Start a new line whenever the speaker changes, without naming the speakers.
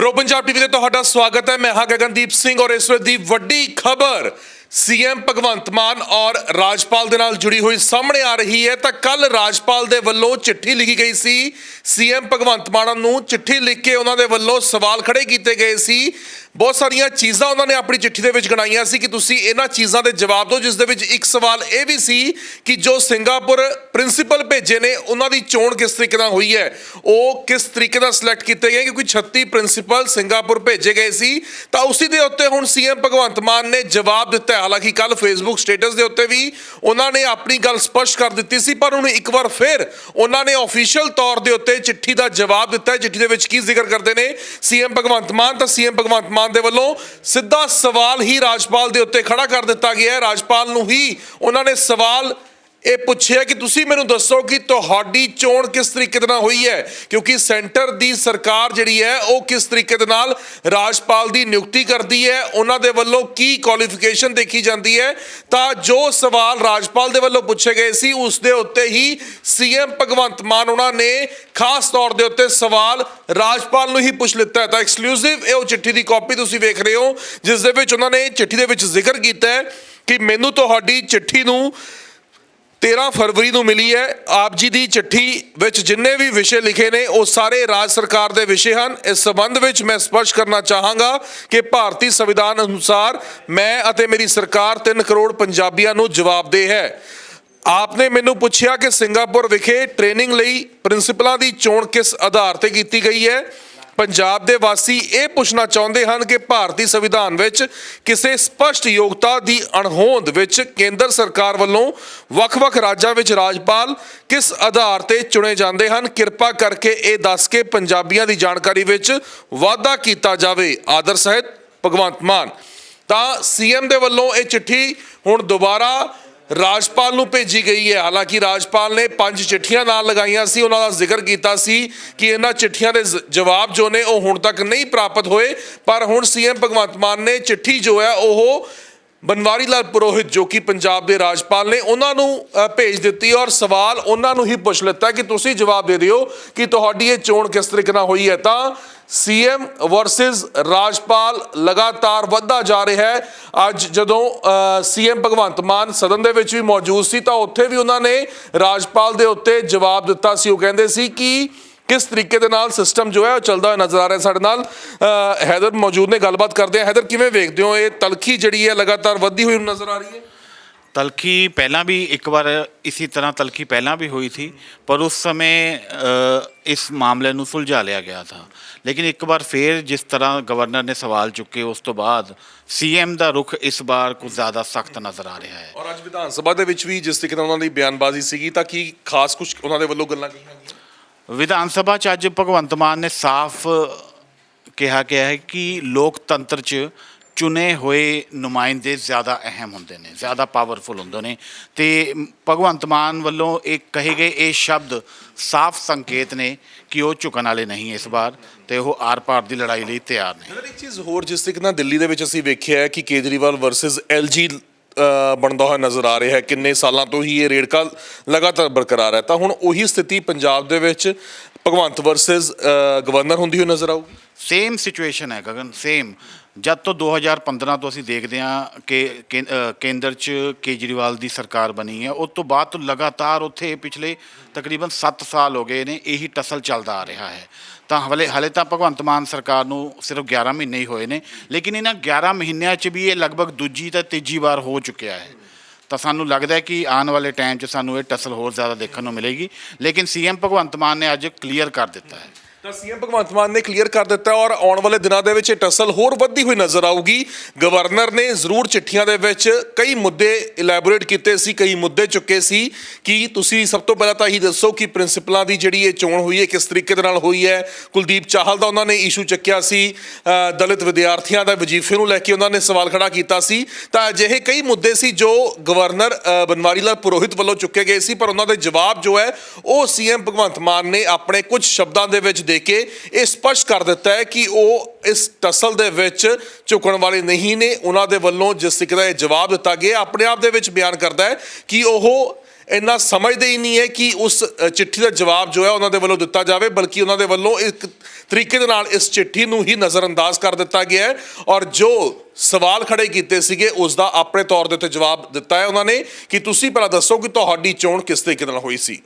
Pro Punjab TV ते तुहाडा स्वागत है। मैं हाँ गगनदीप सिंह और इस वेले दी वड्डी खबर सीएम भगवंत मान और राजपाल दे नाल जुड़ी हुई सामने आ रही है। तो कल राजपाल दे वल्लों चिट्ठी लिखी गई सी सीएम भगवंत मान नूं। चिट्ठी लिख के उन्हां दे वल्लों सवाल खड़े कीते गए सी। बहुत सारियां चीज़ां उन्होंने अपनी चिट्ठी दे विच गिणाईयां सी कि तुसीं इन्हां चीज़ां दे जवाब दो, जिस दे विच एक सवाल ये भी सी कि जो सिंगापुर प्रिंसीपल भेजे ने उन्हां दी चोण किस तरीके नाल हुई है, वो किस तरीके नाल सिलेक्ट कीते गए, क्योंकि 36 प्रिंसीपल सिंगापुर भेजे गए सी। तो उसी दे उत्ते हुण सीएम भगवंत मान ने जवाब दिता है। हालांकि कल फेसबुक स्टेटस के उत्ते भी उन्होंने अपनी गल स्पष्ट कर दी सी, पर हुण एक बार फिर उन्होंने ऑफिशियल तौर के उत्ते चिट्ठी का जवाब दिता है। चिट्ठी दे विच की जिक्र करते हैं सीएम भगवंत मान, तो सीएम भगवंत मान दे वल्लों सीधा सवाल ही राजपाल दे उत्ते खड़ा कर दिता गया है। राजपाल नूं ही उन्होंने सवाल ये पूछा कि तुसीं मैनूं दसो कि तुहाडी चोण किस तरीके दे नाल हुई है, क्योंकि सेंटर दी सरकार जिहड़ी है वो किस तरीके दे नाल राजपाल दी नियुक्ति करती है, उन्हां दे वल्लों की क्वालिफिकेशन देखी जाती है। तां जो सवाल राजपाल दे वल्लों पूछे गए सी उस दे उत्ते ही सीएम भगवंत मान उन्हां ने खास तौर दे उत्ते सवाल राजपाल नूं ही पुछ लिता है। तां एक्सक्लूसिव ये चिट्ठी दी कॉपी तुसीं वेख रहे हो, जिस दे विच उन्हां ने चिट्ठी दे विच जिक्र कीता है कि मैनूं तुहाडी चिट्ठी नूं 13 फरवरी को मिली है। आप जी की चिट्ठी विच जिन्ने भी विषय लिखे ने वो सारे राज सरकार के विषय हैं। इस संबंध में मैं स्पष्ट करना चाहांगा कि भारतीय संविधान अनुसार मैं अते मेरी सरकार 3 करोड़ पंजाबियों को जवाबदेह है। आपने मैनू पूछा कि सिंगापुर विखे ट्रेनिंग लई प्रिंसीपलों की चोण किस आधार पर की गई है। पंजाब दे वासी ये पूछना चाहते हैं कि भारतीय संविधान विच किसी स्पष्ट योग्यता की अणहोंद विच केंद्र सरकार वालों वख-वख राज्यों विच राजपाल किस आधार पर चुने जाते हैं। कृपा करके ये दस के पंजाबियों की जानकारी विच वाधा किया जाए। आदर सहित भगवंत मान। तां सीएम दे वल्लों ये चिट्ठी हुण दोबारा राजपाल नूं भेजी गई है। हालांकि राजपाल ने 5 चिट्ठियां नाल लगाईयां सी, उन्हां दा जिक्र कीता सी कि इन्हां चिट्ठियां दे जवाब जो ने वो हुण तक नहीं प्राप्त होए, पर हुण सीएम भगवंत मान ने चिट्ठी जो है वो बनवारी लाल पुरोहित जो कि पंजाब के राजपाल ने उन्होंने भेज दी और सवाल उन्होंने ही पूछ लिता कि तुसीं जवाब दे दिओ कि तुहाडी ये चोण किस तरीके नाल हुई है। तां सीएम वर्सिस राजपाल लगातार वधदा जा रहा है। अज जदों सीएम भगवंत मान सदन दे विच भी मौजूद सी तां उत्थे भी उन्होंने राजपाल दे उत्ते जवाब दिता सी। वो कहंदे सी कि किस तरीके दे नाल सिस्टम जो है चलता हुआ नजर आ रहा है। साडे नाल हैदर मौजूद ने, गलबात करते हैं। हैदर, किवें वेखदे हो ये तलखी जिहड़ी है लगातार वधदी हुई नजर आ रही है?
तलखी पहला भी एक बार इसी तरह तलखी पहला भी हुई थी, पर उस समय इस मामले ਨੂੰ सुलझा लिया गया था। लेकिन एक बार फिर जिस तरह गवर्नर ने सवाल चुके उस तो बाद सीएम का रुख इस बार कुछ ज़्यादा सख्त नज़र आ रहा है।
और अज विधान सभा ਦੇ ਵਿੱਚ ਵੀ ਜਿਸ ਤਰੀਕੇ ਨਾਲ ਉਹਨਾਂ ਦੀ ਬਿਆਨਬਾਜ਼ੀ ਸੀਗੀ ਤਾਂ ਕੀ ਖਾਸ ਕੁਝ ਉਹਨਾਂ ਦੇ ਵੱਲੋਂ ਗੱਲਾਂ ਕੀਤੀਆਂ ਗਈਆਂ?
विधान सभा च अज भगवंत मान ने साफ कहा गया है कि लोकतंत्र च चुने हुए नुमाइंदे ज़्यादा अहम होंगे ने, ज़्यादा पावरफुल होंगे ने। तो भगवंत मान वालों एक कहे गए ये शब्द साफ संकेत ने कि वो झुकण वाले नहीं इस बार, तो वो आर पार की लड़ाई लिए तैयार ने।
एक चीज़ होर जिस तरीके ਨਾਲ ਦਿੱਲੀ ਦੇ ਵਿੱਚ ਅਸੀਂ ਵੇਖਿਆ ਹੈ ਕਿ ਕੇਜਰੀਵਾਲ ਵਰਸਸ LG ਬਣਦਾ ਹੋਇਆ ਨਜ਼ਰ ਆ ਰਿਹਾ ਹੈ। ਕਿੰਨੇ ਸਾਲਾਂ ਤੋਂ ਹੀ ਇਹ ਰੇੜਕਾ ਲਗਾਤਾਰ ਬਰਕਰਾਰ ਹੈ, ਤਾਂ ਹੁਣ ਉਹੀ ਸਥਿਤੀ ਪੰਜਾਬ ਦੇ ਵਿੱਚ ਭਗਵੰਤ ਵਰਸਸ ਗਵਰਨਰ ਹੁੰਦੀ ਹੋਈ ਨਜ਼ਰ ਆਊਗੀ।
सेम सिचुएशन है गगन, सेम जब तो 2015 तो असीं देखते हैं कि केंद्र च केजरीवाल की सरकार बनी है, उस तो बाद तो लगातार उत्थे पिछले तकरीबन 7 साल हो गए ने यही टसल चलता आ रहा है। तो हले तो भगवंत मान सरकार नूं सिर्फ 11 महीने ही होए ने, लेकिन इन्हां 11 महीनों च भी ये लगभग दूजी तो तीजी बार हो चुकिया है। तो सानू लगता है कि आने वाले टाइम च सानू ये टसल होर ज़्यादा देखने को मिलेगी। लेकिन सीएम भगवंत मान ने अज क्लीयर कर दिता है।
ਤਾਂ ਸੀਐਮ ਭਗਵੰਤ ਮਾਨ ਨੇ ਕਲੀਅਰ ਕਰ ਦਿੱਤਾ ਔਰ ਆਉਣ ਵਾਲੇ ਦਿਨਾਂ ਦੇ ਵਿੱਚ ਇਹ ਟਸਲ ਹੋਰ ਵੱਧਦੀ ਹੋਈ ਨਜ਼ਰ ਆਊਗੀ। ਗਵਰਨਰ ਨੇ ਜ਼ਰੂਰ ਚਿੱਠੀਆਂ ਦੇ ਵਿੱਚ ਕਈ ਮੁੱਦੇ ਇਲੈਬੋਰੇਟ ਕੀਤੇ ਸੀ, ਕਈ ਮੁੱਦੇ ਚੁੱਕੇ ਸੀ ਕਿ ਤੁਸੀਂ ਸਭ ਤੋਂ ਪਹਿਲਾਂ ਤਾਂ ਇਹੀ ਦੱਸੋ ਕਿ ਪ੍ਰਿੰਸੀਪਲਾਂ ਦੀ ਜਿਹੜੀ ਇਹ ਚੋਣ ਹੋਈ ਹੈ ਕਿਸ ਤਰੀਕੇ ਦੇ ਨਾਲ ਹੋਈ ਹੈ। ਕੁਲਦੀਪ ਚਾਹਲ ਦਾ ਉਹਨਾਂ ਨੇ ਇਸ਼ੂ ਚੱਕਿਆ ਸੀ, ਦਲਿਤ ਵਿਦਿਆਰਥੀਆਂ ਦਾ ਵਜੀਫੇ ਨੂੰ ਲੈ ਕੇ ਉਹਨਾਂ ਨੇ ਸਵਾਲ ਖੜਾ ਕੀਤਾ ਸੀ। ਤਾਂ ਅਜਿਹੇ ਕਈ ਮੁੱਦੇ ਸੀ ਜੋ ਗਵਰਨਰ बनवारी लाल पुरोहित वालों चुके गए सी, पर उन्होंने जवाब जो है वो सीएम भगवंत मान ने अपने कुछ शब्दों के विच दे के ये स्पष्ट कर दिता है कि वो इस टसल दे विच झुकण वाले नहीं ने। उन्होंने वालों जिस तरीके का जवाब दिता गया अपने आप दे विच बयान करता है कि वो ਇੰਨਾ ਸਮਝਦੇ ਹੀ ਨਹੀਂ ਹੈ ਕਿ ਉਸ ਚਿੱਠੀ ਦਾ ਜਵਾਬ ਜੋ ਹੈ ਉਹਨਾਂ ਦੇ ਵੱਲੋਂ ਦਿੱਤਾ ਜਾਵੇ, ਬਲਕਿ ਉਹਨਾਂ ਦੇ ਵੱਲੋਂ ਇੱਕ ਤਰੀਕੇ ਦੇ ਨਾਲ ਇਸ ਚਿੱਠੀ ਨੂੰ ਹੀ ਨਜ਼ਰਅੰਦਾਜ਼ ਕਰ ਦਿੱਤਾ ਗਿਆ ਹੈ ਔਰ ਜੋ ਸਵਾਲ ਖੜੇ ਕੀਤੇ ਸੀਗੇ ਉਸ ਦਾ ਆਪਣੇ ਤੌਰ ਦੇ ਉੱਤੇ ਜਵਾਬ ਦਿੱਤਾ ਹੈ ਉਹਨਾਂ ਨੇ ਕਿ ਤੁਸੀਂ ਪਹਿਲਾਂ ਦੱਸੋ ਕਿ ਤੁਹਾਡੀ ਚੋਣ ਕਿਸ ਤਰੀਕੇ ਨਾਲ ਹੋਈ ਸੀ।